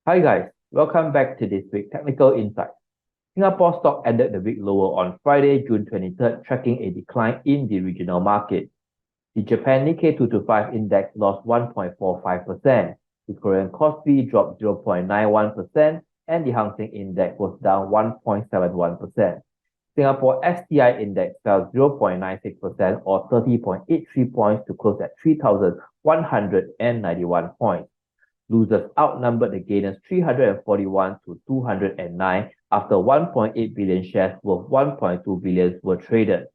Hi guys, welcome back to this week's Technical Insight. Singapore stock ended the week lower on Friday, June 23rd, tracking a decline in the regional market. The Japan Nikkei 225 index lost 1.45%, the Korean Kospi dropped 0.91%, and the Hang Seng index was down 1.71%. Singapore STI index fell 0.96% or 30.83 points to close at 3,191 points. Losers outnumbered the gainers 341 to 209 after 1.8 billion shares worth 1.2 billion were traded.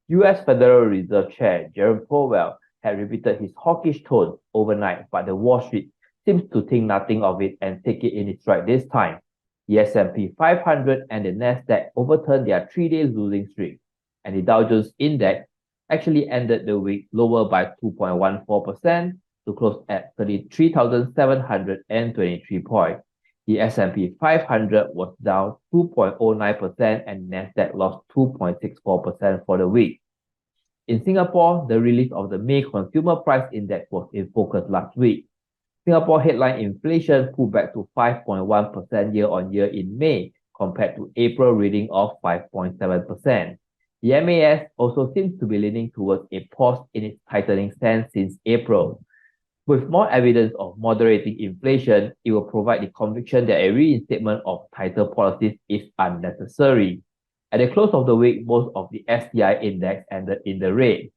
US Federal Reserve Chair Jerome Powell had repeated his hawkish tone overnight, but the Wall Street seems to think nothing of it and take it in its stride this time. The S&P 500 and the Nasdaq overturned their 3-day losing streak, and the Dow Jones Index actually ended the week lower by 2.14%, to close at 33,723 points. The S&P 500 was down 2.09% and Nasdaq lost 2.64% for the week. In Singapore, the release of the May Consumer Price Index was in focus last week. Singapore headline inflation pulled back to 5.1% year-on-year in May compared to April reading of 5.7%. The MAS also seems to be leaning towards a pause in its tightening stance since April. With more evidence of moderating inflation, it will provide the conviction that a reinstatement of tighter policies is unnecessary. At the close of the week, most of the STI index ended in the red.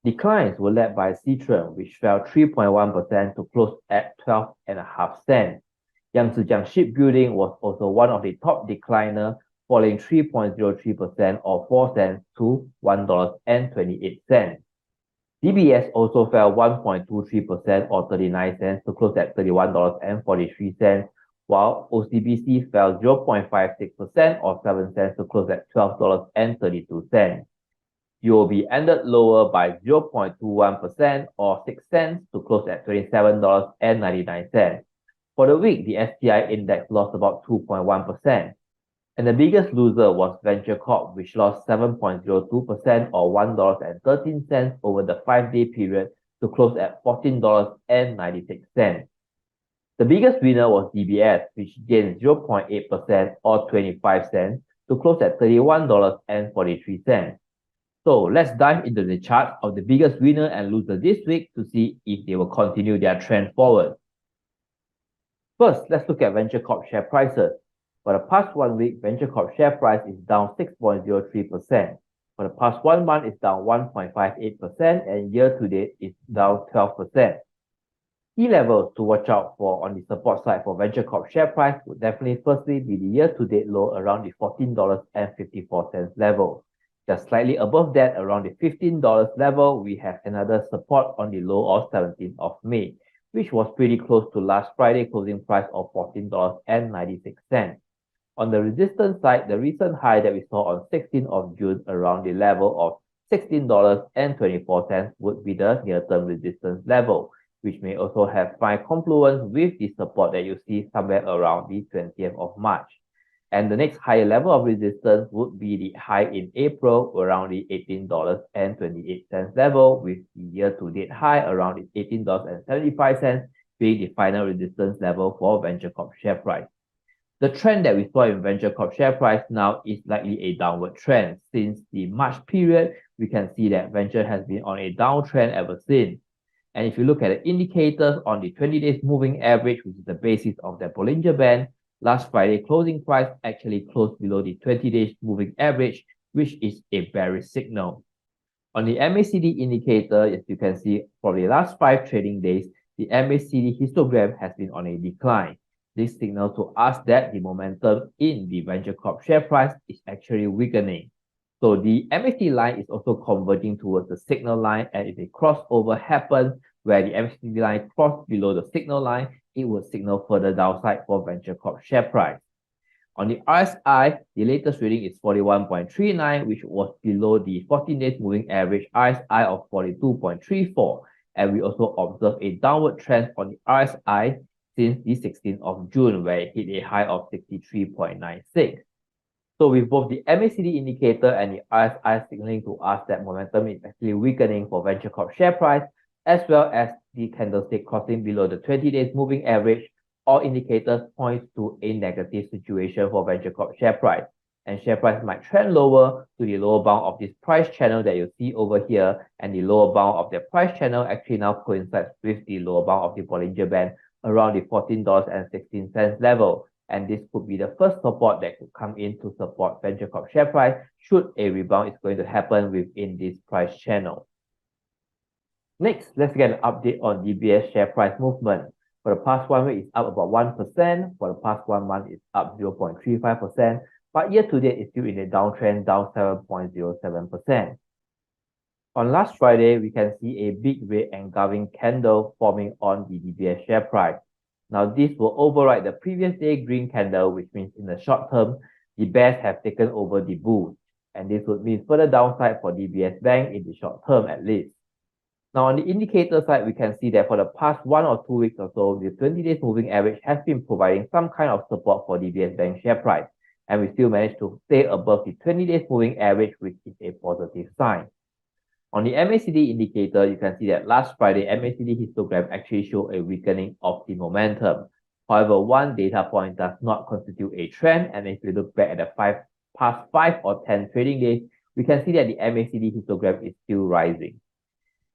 Declines were led by Citron, which fell 3.1% to close at 12.5 cents. Yangzijiang Shipbuilding was also one of the top decliners, falling 3.03% or 4 cents to $1.28. DBS also fell 1.23% or 39 cents to close at $31.43, while OCBC fell 0.56% or 7 cents to close at $12.32. UOB ended lower by 0.21% or 6 cents to close at $27.99. For the week, the STI index lost about 2.1%. And the biggest loser was Venture Corp, which lost 7.02% or $1.13 over the 5-day period to close at $14.96. The biggest winner was DBS, which gained 0.8% or 25 cents to close at $31.43. So let's dive into the chart of the biggest winner and loser this week to see if they will continue their trend forward. First, let's look at Venture Corp share prices. For the past 1 week, Venture Corp share price is down 6.03%. For the past 1 month, it's down 1.58%, and year-to-date, it's down 12%. Key levels to watch out for on the support side for Venture Corp share price would definitely firstly be the year-to-date low around the $14.54 level. Just slightly above that, around the $15 level, we have another support on the low of 17th of May, which was pretty close to last Friday closing price of $14.96. On the resistance side, the recent high that we saw on 16th of June around the level of $16.24 would be the near-term resistance level, which may also have fine confluence with the support that you see somewhere around the 20th of March. And the next higher level of resistance would be the high in April around the $18.28 level, with the year-to-date high around the $18.75 being the final resistance level for Venture Corp share price. The trend that we saw in Venture Corp share price now is likely a downward trend. Since the March period, we can see that Venture has been on a downtrend ever since. And if you look at the indicators on the 20 days moving average, which is the basis of the Bollinger Band, last Friday closing price actually closed below the 20 days moving average, which is a bearish signal. On the MACD indicator, as you can see, for the last 5 trading days, the MACD histogram has been on a decline. This signals to us that the momentum in the Venture Corp share price is actually weakening. So the MACD line is also converging towards the signal line, and if a crossover happens where the MACD line crosses below the signal line, it will signal further downside for Venture Corp share price. On the RSI, the latest reading is 41.39, which was below the 14 days moving average RSI of 42.34. And we also observe a downward trend on the RSI since the 16th of June, where it hit a high of 63.96. So with both the MACD indicator and the RSI signaling to us that momentum is actually weakening for Venture Corp share price, as well as the candlestick crossing below the 20 days moving average, all indicators point to a negative situation for Venture Corp share price. And share price might trend lower to the lower bound of this price channel that you see over here, and the lower bound of the price channel actually now coincides with the lower bound of the Bollinger Band around the $14.16 level. And this could be the first support that could come in to support Venture Corp share price should a rebound is going to happen within this price channel. Next, let's get an update on DBS share price movement. For the past 1 week, it's up about 1%. For the past 1 month, it's up 0.35%. But year to date, it's still in a downtrend, down 7.07%. On last Friday, we can see a big red engulfing candle forming on the DBS share price. Now, this will override the previous day green candle, which means in the short term, the bears have taken over the bulls. And this would mean further downside for DBS Bank in the short term at least. Now, on the indicator side, we can see that for the past 1 or 2 weeks or so, the 20 days moving average has been providing some kind of support for DBS Bank share price. And we still managed to stay above the 20 days moving average, which is a positive sign. On the MACD indicator, you can see that last Friday, MACD histogram actually showed a weakening of the momentum. However, one data point does not constitute a trend, and if we look back at the past 5 or 10 trading days, we can see that the MACD histogram is still rising.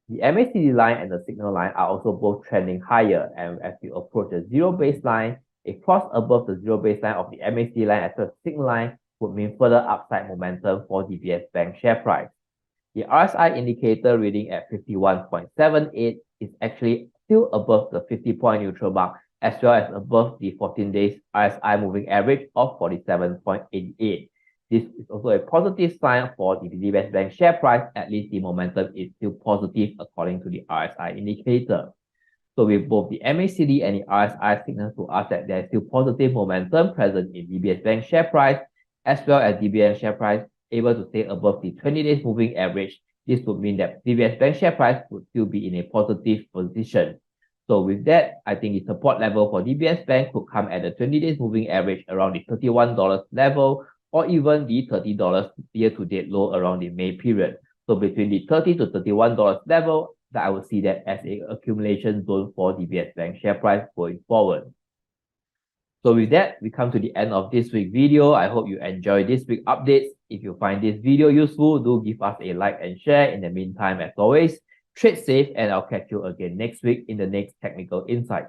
The MACD line and the signal line are also both trending higher, and as we approach the zero baseline, a cross above the zero baseline of the MACD line as well as signal line would mean further upside momentum for DBS Bank share price. The RSI indicator reading at 51.78 is actually still above the 50-point neutral mark, as well as above the 14 days RSI moving average of 47.88. This is also a positive sign for the DBS Bank share price. At least the momentum is still positive according to the RSI indicator. So with both the MACD and the RSI signals to us that there is still positive momentum present in DBS Bank share price, as well as DBS share price able to stay above the 20 days moving average. This would mean that DBS Bank share price would still be in a positive position. So with that, I think the support level for DBS Bank could come at the 20 days moving average around the $31 level, or even the $30 year-to-date low around the May period. So between the $30 to $31 level, that I would see that as an accumulation zone for DBS Bank share price going forward. So with that, we come to the end of this week's video. I hope you enjoyed this week's updates. If you find this video useful, do give us a like and share. In the meantime, as always, trade safe, and I'll catch you again next week in the next technical insight.